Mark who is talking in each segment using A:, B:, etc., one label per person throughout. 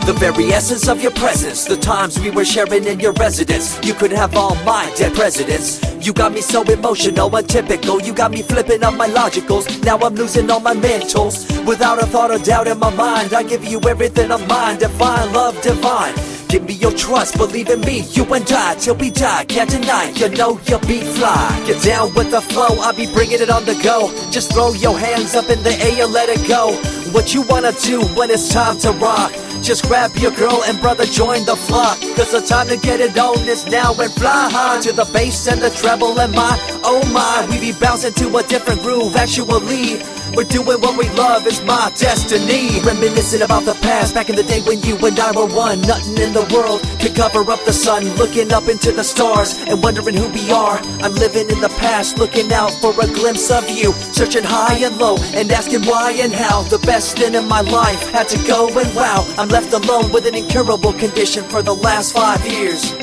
A: The very essence of your presence, the times we were sharing in your residence. You could have all my dead presidents. You got me so emotional, untypical. You got me flipping up my logicals. Now I'm losing all my mentals. Without a thought or doubt in my mind, I give you everything of mine. Divine love, divine. Give me your trust, believe in me, you and I, till we die, can't deny, you know you'll be fly. Get down with the flow, I'll be bringing it on the go. Just throw your hands up in the air, let it go. What you wanna do when it's time to rock? Just grab your girl and brother, join the flock. Cause the time to get it on is now and fly high. To the bass and the treble and my, oh my. We be bouncing to a different groove, actually. We're doing what we love, it's my destiny. Reminiscing about the past, back in the day when you and I were one. Nothing in the world could cover up the sun. Looking up into the stars and wondering who we are. I'm living in the past, looking out for a glimpse of you. Searching high and low and asking why and how. The best thing in my life had to go and wow. I'm left alone with an incurable condition for the last 5 years.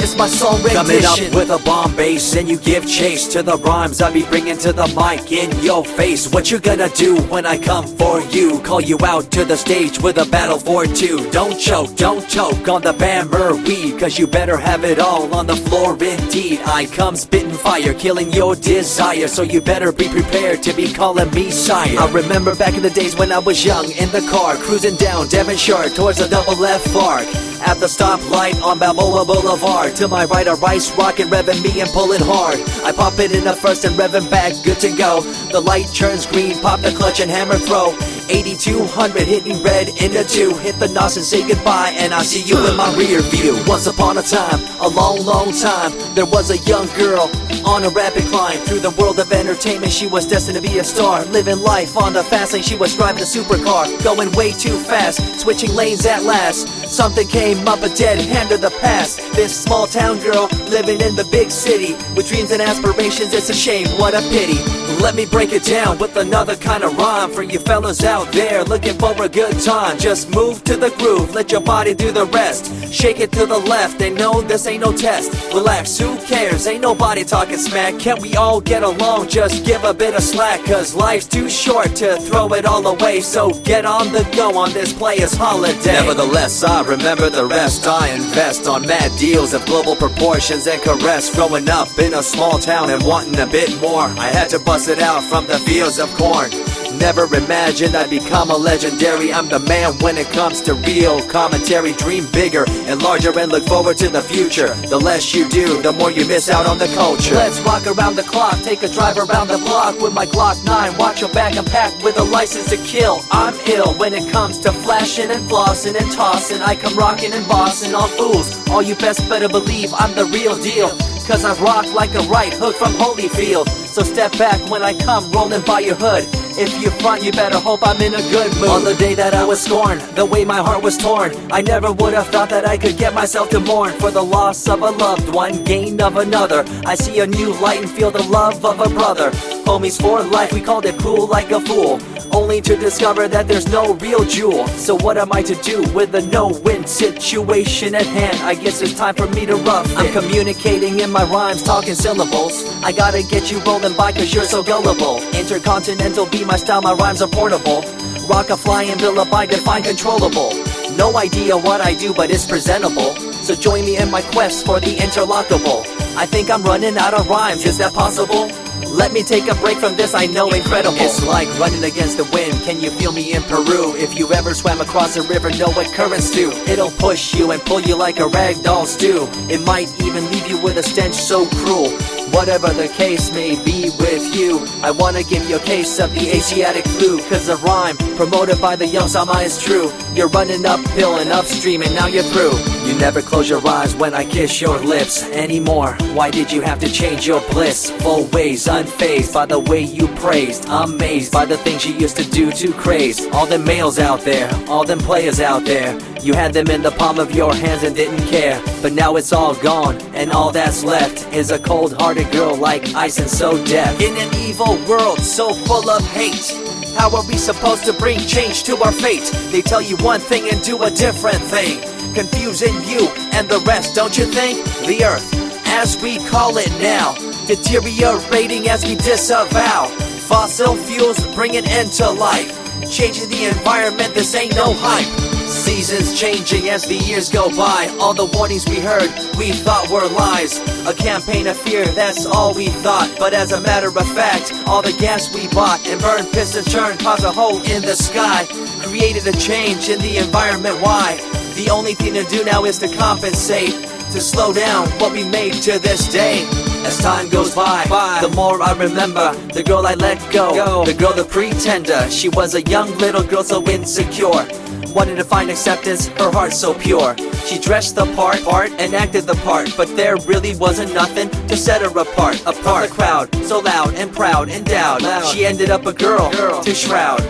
A: It's my song rendition. Coming up with a bomb bass and you give chase to the rhymes I be bringing to the mic in your face. What you gonna do when I come for you? Call you out to the stage with a battle for two. Don't choke on the bammer weed, cause you better have it all on the floor indeed. I come spitting fire, killing your desire, so you better be prepared to be calling me sire. I remember back in the days when I was young, in the car, cruising down Devonshire towards the double F arc. At the stoplight on Balboa Boulevard, to my right a rice rocket revving me and pulling hard. I pop it in the first and revving back, good to go. The light turns green, pop the clutch and hammer throw. 8200 hitting red in the 2. Hit the nos and say goodbye, and I see you in my rear view. Once upon a time, a long time, there was a young girl on a rapid climb through the world of entertainment. She was destined to be a star, living life on the fast lane. She was driving a supercar, going way too fast, switching lanes at last. Something came up, a dead hand of the past. This small town girl living in the big city with dreams and aspirations. It's a shame, what a pity. Let me break it down with another kind of rhyme for you fellas out there looking for a good time. Just move to the groove, let your body do the rest. Shake it to the left, they know this ain't no test. Relax, who cares, ain't nobody talking smack. Can't we all get along, just give a bit of slack. Cause life's too short to throw it all away, so get on the go on this player's holiday. Nevertheless, I remember the rest. I invest on mad deals of global proportions and caress. Growing up in a small town and wanting a bit more, I had to bust it out from the fields of corn. Never imagined I'd become a legendary. I'm the man when it comes to real commentary. Dream bigger and larger and look forward to the future. The less you do, the more you miss out on the culture. Let's rock around the clock, take a drive around the block with my Glock 9. Watch your back, I'm packed with a license to kill. I'm ill when it comes to flashing and flossing and tossing. I come rocking and bossing on fools. All you best better believe I'm the real deal, cause I rock like a right hook from Holyfield. So step back when I come rolling by your hood. If you front, you better hope I'm in a good mood. On the day that I was scorned, the way my heart was torn, I never would have thought that I could get myself to mourn for the loss of a loved one, gain of another. I see a new light and feel the love of a brother. Homies for life, we called it cool like a fool, only to discover that there's no real jewel. So what am I to do with a no-win situation at hand? I guess it's time for me to rough it. I'm communicating in my rhymes, talking syllables. I gotta get you rolling by cause you're so gullible. Intercontinental be my style, my rhymes are portable. Rock a flying villa by define controllable. No idea what I do, but it's presentable. So join me in my quest for the interlockable. I think I'm running out of rhymes, is that possible? Let me take a break from this, I know incredible. It's like running against the wind, can you feel me in Peru? If you ever swam across a river, know what currents do. It'll push you and pull you like a ragdoll stew. It might even leave you with a stench so cruel. Whatever the case may be with you, I wanna give you a case of the Asiatic flu. Cause the rhyme promoted by the young Sama is true. You're running uphill and upstream and now you're through. You never close your eyes when I kiss your lips anymore. Why did you have to change your bliss? Full ways, unfazed by the way you praised. Amazed by the things you used to do to craze. All them males out there, all them players out there, you had them in the palm of your hands and didn't care. But now it's all gone, and all that's left is a cold-hearted girl like ice and so deaf. In an evil world so full of hate, how are we supposed to bring change to our fate? They tell you one thing and do a different thing, confusing you and the rest, don't you think? The earth, as we call it now, deteriorating as we disavow. Fossil fuels bring an end to life, changing the environment, this ain't no hype. Seasons changing as the years go by. All the warnings we heard, we thought were lies. A campaign of fear, that's all we thought. But as a matter of fact, all the gas we bought and burned, pissed and churned caused a hole in the sky. Created a change in the environment, why? The only thing to do now is to compensate, to slow down what we made to this day. As time goes by, the more I remember the girl I let go, the girl, the pretender. She was a young little girl so insecure, wanted to find acceptance, her heart so pure. She dressed the part and acted the part, but there really wasn't nothing to set her apart from the crowd, so loud and proud, endowed. She ended up a girl to shroud.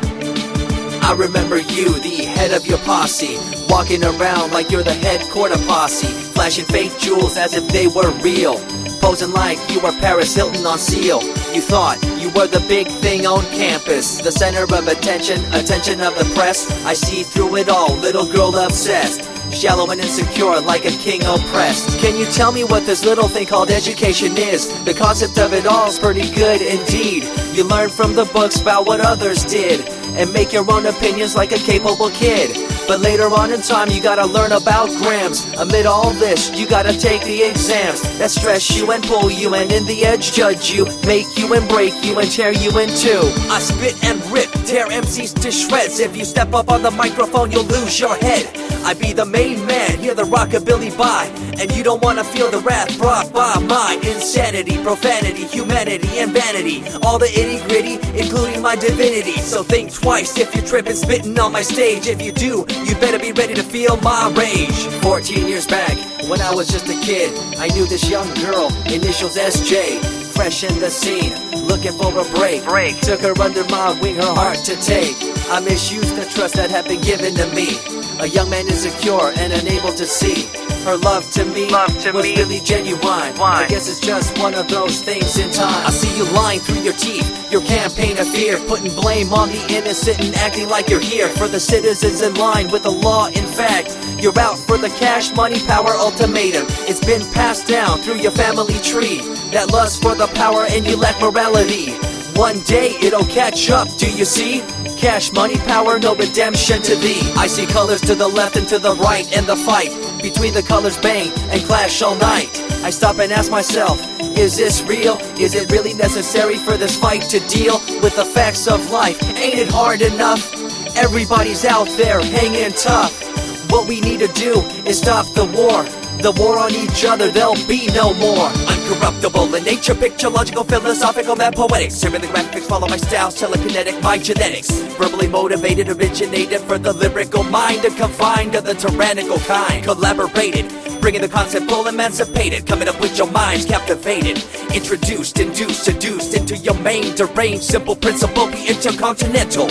A: I remember you, the head of your posse, walking around like you're the head quarter posse, flashing fake jewels as if they were real, posing like you were Paris Hilton on seal. You thought you were the big thing on campus, the center of attention of the press. I see through it all, little girl obsessed, shallow and insecure like a king oppressed. Can you tell me what this little thing called education is? The concept of it all's pretty good indeed. You learn from the books about what others did and make your own opinions like a capable kid. But later on in time you gotta learn about grams. Amid all this you gotta take the exams that stress you and pull you, and in the edge judge you, make you and break you and tear you in two. I spit and rip, tear MCs to shreds. If you step up on the microphone you'll lose your head. I be the main man, hear the rockabilly by, and you don't wanna feel the wrath brought by my insanity, profanity, humanity, and vanity. All the itty gritty, including my divinity. So think twice if you're tripping, spitting on my stage. If you do, you better be ready to feel my rage. 14 years back, when I was just a kid, I knew this young girl, initials SJ, fresh in the scene, looking for a break. Took her under my wing, her heart to take. I misused the trust that had been given to me. A young man insecure and unable to see her love to me was really genuine. I guess it's just one of those things in time. I see you lying through your teeth, your campaign of fear, putting blame on the innocent and acting like you're here for the citizens in line with the law. In fact, you're out for the cash, money, power ultimatum. It's been passed down through your family tree, that lust for the power and you lack morality. One day it'll catch up, do you see? Cash, money, power, no redemption to thee. I see colors to the left and to the right, and the fight between the colors bang and clash all night. I stop and ask myself, is this real? Is it really necessary for this fight to deal with the facts of life? Ain't it hard enough? Everybody's out there hanging tough. What we need to do is stop the war on each other, there'll be no more. Uncorruptible in nature, picture, logical, philosophical, mad poetic. Serving the graphics, follow my style, telekinetic, my genetics. Verbally motivated, originated for the lyrical mind, and confined to the tyrannical kind. Collaborated, bringing the concept full emancipated, coming up with your minds captivated. Introduced, induced, seduced into your main deranged, simple principle, be intercontinental.